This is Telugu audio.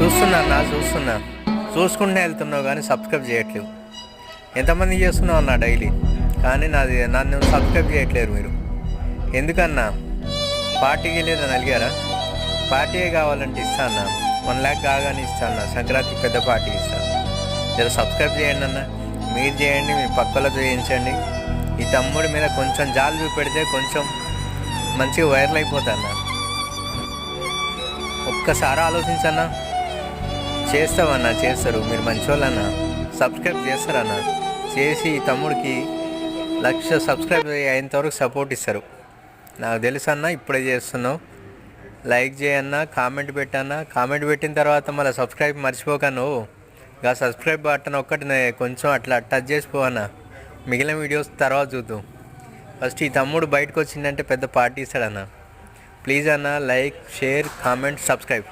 చూస్తున్నా చూసుకుంటే వెళ్తున్నావు కానీ సబ్స్క్రైబ్ చేయట్లేవు. ఎంతమంది చేస్తున్నావు అన్న డైలీ, కానీ నన్ను సబ్స్క్రైబ్ చేయట్లేరు మీరు. ఎందుకన్నా పార్టీకి లేదని అడిగారా? పార్టీయే కావాలంటే ఇస్తా అన్న, 1 lakh కాగానే ఇస్తా అన్న, సంక్రాంతికి పెద్ద పార్టీ ఇస్తాను. జర సబ్స్క్రైబ్ చేయండి అన్న, మీరు చేయండి, మీ పక్కలతో చేయించండి. ఈ తమ్ముడి మీద కొంచెం జాలి చూపెడితే కొంచెం మంచిగా వైరల్ అయిపోతా అన్న. ఒక్కసారి ఆలోచించన్నా. చేస్తామన్నా, చేస్తారు, మీరు మంచివాళ్ళన్నా. సబ్స్క్రైబ్ చేస్తారన్నా, చేసి ఈ తమ్ముడికి 1,00,000 సబ్స్క్రైబ్ అయ్యేంతవరకు సపోర్ట్ ఇస్తారు. నాకు తెలుసు అన్న, ఇప్పుడే చేస్తున్నావు. లైక్ చేయన్నా, కామెంట్ పెట్టన్నా, కామెంట్ పెట్టిన తర్వాత మళ్ళీ సబ్స్క్రైబ్ మర్చిపోకను. ఇక సబ్స్క్రైబ్ బటన్ ఒక్కటి కొంచెం అట్లా టచ్ చేసిపోవన్నా. మిగిలిన వీడియోస్ తర్వాత చూద్దాం. ఫస్ట్ ఈ తమ్ముడు బయటకు వచ్చిందంటే పెద్ద పార్టీ ఇస్తాడన్న. ప్లీజ్ అన్న, లైక్, షేర్, కామెంట్, సబ్స్క్రైబ్.